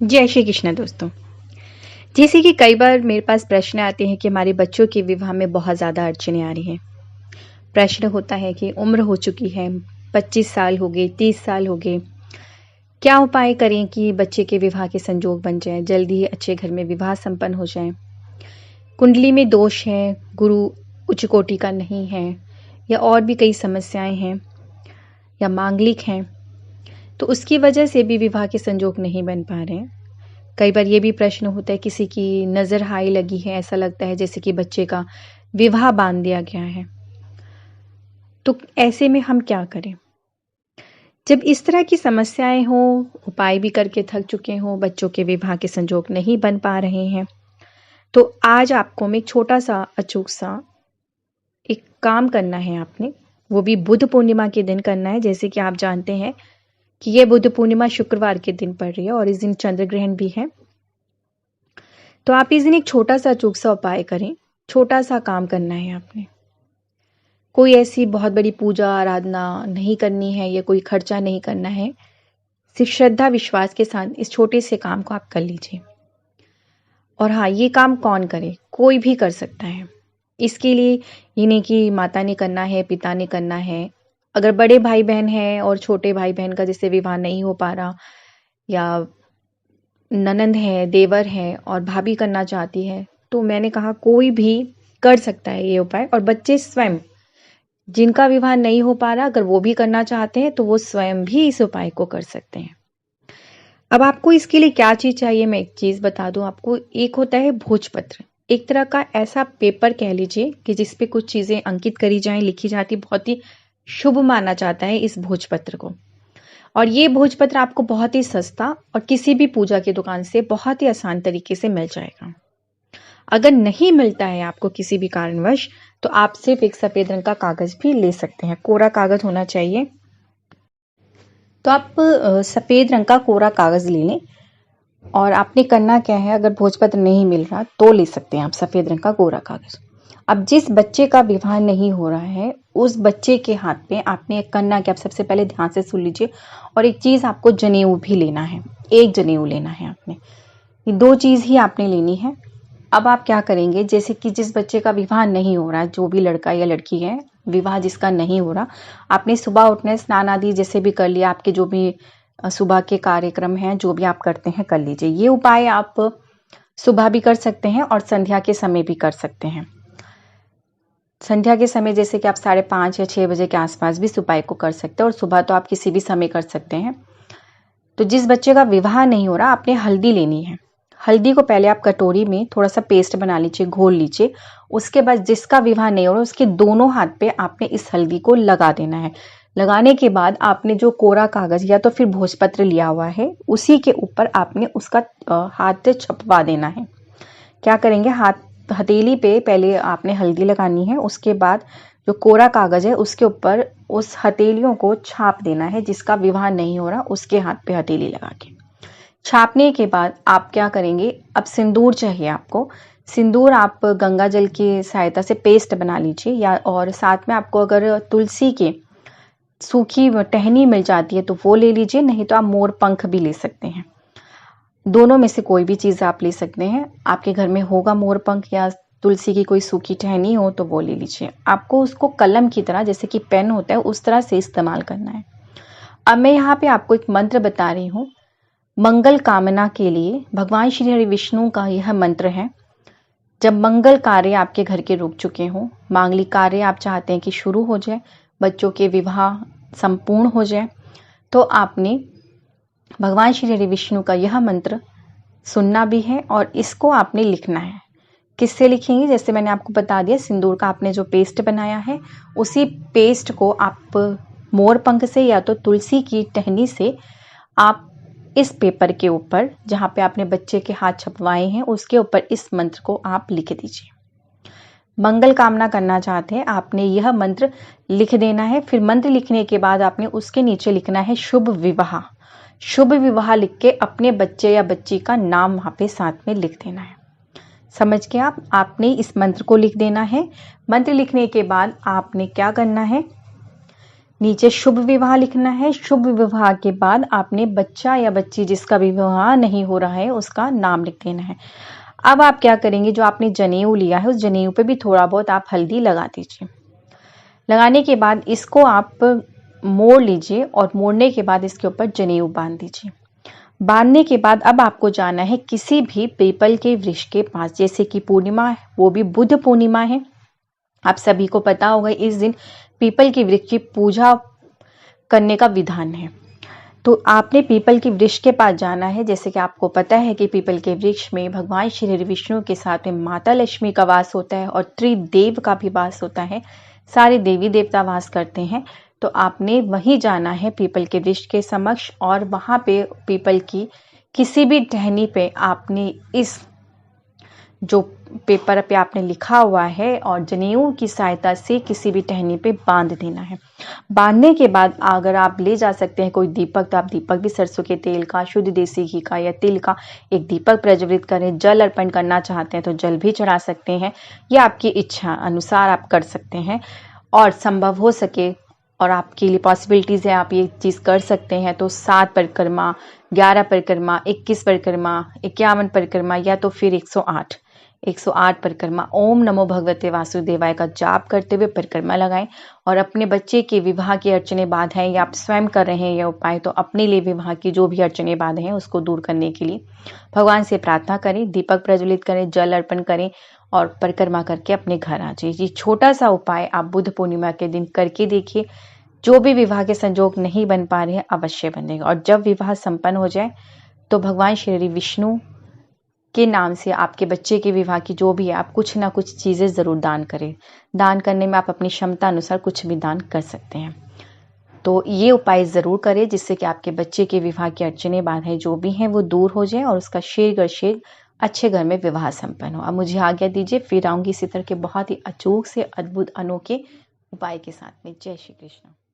जय श्री कृष्ण दोस्तों। जैसे कि कई बार मेरे पास प्रश्न आते हैं कि हमारे बच्चों के विवाह में बहुत ज़्यादा अड़चनें आ रही हैं। प्रश्न होता है कि उम्र हो चुकी है, 25 साल हो गए, 30 साल हो गए। क्या उपाय करें कि बच्चे के विवाह के संजोग बन जाएं, जल्दी ही अच्छे घर में विवाह संपन्न हो जाए। कुंडली में दोष है, गुरु उच्च कोटि का नहीं है, या और भी कई समस्याएं हैं, या मांगलिक हैं, तो उसकी वजह से भी विवाह के संजोग नहीं बन पा रहे हैं। कई बार ये भी प्रश्न होता है, किसी की नज़र हाई लगी है, ऐसा लगता है जैसे कि बच्चे का विवाह बांध दिया गया है। तो ऐसे में हम क्या करें? जब इस तरह की समस्याएं हो, उपाय भी करके थक चुके हों, बच्चों के विवाह के संजोग नहीं बन पा रहे हैं, तो आज आपको मैं एक छोटा सा अचूक सा एक काम करना है आपने। वो भी बुध पूर्णिमा के दिन करना है। जैसे कि आप जानते हैं कि ये बुध पूर्णिमा शुक्रवार के दिन पड़ रही है और इस दिन चंद्र ग्रहण भी है। तो आप इस दिन एक छोटा सा अचूक सा उपाय करें। छोटा सा काम करना है आपने। कोई ऐसी बहुत बड़ी पूजा आराधना नहीं करनी है या कोई खर्चा नहीं करना है। सिर्फ श्रद्धा विश्वास के साथ इस छोटे से काम को आप कर लीजिए। और हाँ, ये काम कौन करे? कोई भी कर सकता है। इसके लिए ये नहीं कि माता ने करना है, पिता ने करना है। अगर बड़े भाई बहन हैं और छोटे भाई बहन का जैसे विवाह नहीं हो पा रहा, या ननंद है, देवर है और भाभी करना चाहती है, तो मैंने कहा कोई भी कर सकता है ये उपाय। और बच्चे स्वयं, जिनका विवाह नहीं हो पा रहा, अगर वो भी करना चाहते हैं तो वो स्वयं भी इस उपाय को कर सकते हैं। अब आपको इसके लिए क्या चीज चाहिए, मैं एक चीज बता दूं आपको। एक होता है भोजपत्र, एक तरह का ऐसा पेपर कह लीजिए कि जिसपे कुछ चीजें अंकित करी जाएं, लिखी जाती। बहुत ही शुभ माना जाता है इस भोजपत्र को। और ये भोजपत्र आपको बहुत ही सस्ता और किसी भी पूजा की दुकान से बहुत ही आसान तरीके से मिल जाएगा। अगर नहीं मिलता है आपको किसी भी कारणवश, तो आप सिर्फ एक सफेद रंग का कागज भी ले सकते हैं। कोरा कागज होना चाहिए। तो आप सफेद रंग का कोरा कागज ले लें। और आपने करना क्या है, अगर भोजपत्र नहीं मिल रहा तो ले सकते हैं आप सफेद रंग का कोरा कागज। अब जिस बच्चे का विवाह नहीं हो रहा है, उस बच्चे के हाथ में आपने करना क्या, आप सबसे पहले ध्यान से सुन लीजिए। और एक चीज आपको जनेऊ भी लेना है। एक जनेऊ लेना है आपने। ये दो चीज ही आपने लेनी है। अब आप क्या करेंगे, जैसे कि जिस बच्चे का विवाह नहीं हो रहा, जो भी लड़का या लड़की है, विवाह जिसका नहीं हो रहा, आपने सुबह उठने स्नान आदि जैसे भी कर लिया, आपके जो भी सुबह के कार्यक्रम हैं, जो भी आप करते हैं कर लीजिए। ये उपाय आप सुबह भी कर सकते हैं और संध्या के समय भी कर सकते हैं। संध्या के समय जैसे कि आप 5:30 या 6 बजे के आसपास भी इस उपाय को कर सकते हैं, और सुबह तो आप किसी भी समय कर सकते हैं। तो जिस बच्चे का विवाह नहीं हो रहा, आपने हल्दी लेनी है। हल्दी को पहले आप कटोरी में थोड़ा सा पेस्ट बना लीजिए, घोल लीजिए। उसके बाद जिसका विवाह नहीं हो रहा, उसके दोनों हाथ पे आपने इस हल्दी को लगा देना है। लगाने के बाद आपने जो कोरा कागज या तो फिर भोजपत्र लिया हुआ है, उसी के ऊपर आपने उसका हाथ छपवा देना है। क्या करेंगे, हाथ हथेली पे पहले आपने हल्दी लगानी है। उसके बाद जो कोरा कागज है उसके ऊपर उस हथेलियों को छाप देना है। जिसका विवाह नहीं हो रहा, उसके हाथ पे हथेली लगा के छापने के बाद आप क्या करेंगे, अब सिंदूर चाहिए आपको। सिंदूर आप गंगा जल की सहायता से पेस्ट बना लीजिए, या और साथ में आपको अगर तुलसी के सूखी टहनी मिल जाती है तो वो ले लीजिए, नहीं तो आप मोर पंख भी ले सकते हैं। दोनों में से कोई भी चीज़ आप ले सकते हैं। आपके घर में होगा मोर पंख या तुलसी की कोई सूखी टहनी हो तो वो ले लीजिए। आपको उसको कलम की तरह, जैसे कि पेन होता है, उस तरह से इस्तेमाल करना है। अब मैं यहाँ पे आपको एक मंत्र बता रही हूँ। मंगल कामना के लिए भगवान श्री हरि विष्णु का यह मंत्र है। जब मंगल कार्य आपके घर के रुक चुके हों, मांगलिक कार्य आप चाहते हैं कि शुरू हो जाए, बच्चों के विवाह संपूर्ण हो जाए, तो आपने भगवान श्री हरि विष्णु का यह मंत्र सुनना भी है और इसको आपने लिखना है। किससे लिखेंगे, जैसे मैंने आपको बता दिया, सिंदूर का आपने जो पेस्ट बनाया है, उसी पेस्ट को आप मोर पंख से या तो तुलसी की टहनी से आप इस पेपर के ऊपर, जहाँ पे आपने बच्चे के हाथ छपवाए हैं, उसके ऊपर इस मंत्र को आप लिख दीजिए। मंगल कामना करना चाहते हैं, आपने यह मंत्र लिख देना है। फिर मंत्र लिखने के बाद आपने उसके नीचे लिखना है शुभ विवाह। शुभ विवाह लिख के अपने बच्चे या बच्ची का नाम वहाँ पे साथ में लिख देना है। समझ के आपने इस मंत्र को लिख देना है। मंत्र लिखने के बाद आपने क्या करना है, नीचे शुभ विवाह लिखना है। शुभ विवाह के बाद आपने बच्चा या बच्ची जिसका भी विवाह नहीं हो रहा है उसका नाम लिख देना है। अब आप क्या करेंगे, जो आपने जनेऊ लिया है उस जनेऊ पे भी थोड़ा बहुत आप हल्दी लगा दीजिए। लगाने के बाद इसको आप मोड़ लीजिए और मोड़ने के बाद इसके ऊपर जनेऊ बांध दीजिए। बांधने के बाद अब आपको जाना है किसी भी पीपल के वृक्ष के पास, जैसे कि पूर्णिमा है, वो भी बुध पूर्णिमा है, आप सभी को पता होगा इस दिन पीपल के वृक्ष की पूजा करने का विधान है। तो आपने पीपल के वृक्ष के पास जाना है। जैसे कि आपको पता है कि पीपल के वृक्ष में भगवान श्री विष्णु के साथ में माता लक्ष्मी का वास होता है और त्रिदेव का भी वास होता है, सारे देवी देवता वास करते हैं। तो आपने वहीं जाना है पीपल के वृक्ष के समक्ष, और वहां पे पीपल की किसी भी टहनी पे आपने इस जो पेपर पे आपने लिखा हुआ है और जनेऊ की सहायता से किसी भी टहनी पे बांध देना है। बांधने के बाद अगर आप ले जा सकते हैं कोई दीपक, तो आप दीपक भी सरसों के तेल का, शुद्ध देसी घी का या तिल का एक दीपक प्रज्वलित करें। जल अर्पण करना चाहते हैं तो जल भी चढ़ा सकते हैं, या आपकी इच्छा अनुसार आप कर सकते हैं। और संभव हो सके और आपके लिए पॉसिबिलिटीज़ है, आप ये चीज़ कर सकते हैं तो 7 परिक्रमा, 11 परिक्रमा, 21 परिक्रमा, 51 परिक्रमा, या तो फिर 108 परिक्रमा ओम नमो भगवते वासुदेवाय का जाप करते हुए परिक्रमा लगाएं। और अपने बच्चे के विवाह की अड़चने बाधाएं या आप स्वयं कर रहे हैं यह उपाय, तो अपने लिए विवाह की जो भी अड़चने बाधाएं हैं उसको दूर करने के लिए भगवान से प्रार्थना करें, दीपक प्रज्वलित करें, जल अर्पण करें और परिक्रमा करके अपने घर आ जाइए। ये छोटा सा उपाय आप बुध पूर्णिमा के दिन करके देखिए। जो भी विवाह के संजोग नहीं बन पा रहे हैं अवश्य बनेगा, और जब विवाह संपन्न हो जाए तो भगवान श्री विष्णु के नाम से आपके बच्चे के विवाह की जो भी है आप कुछ ना कुछ चीज़ें ज़रूर दान करें। दान करने में आप अपनी क्षमता अनुसार कुछ भी दान कर सकते हैं। तो ये उपाय ज़रूर करें जिससे कि आपके बच्चे के विवाह की अड़चने बाधाएं जो भी हैं वो दूर हो जाए और उसका शीघ्र अच्छे घर में विवाह संपन्न हो। अब मुझे आज्ञा दीजिए, फिर आऊंगी इसी तरह के बहुत ही अचूक से अद्भुत अनोखे उपाय के साथ में। जय श्री कृष्ण।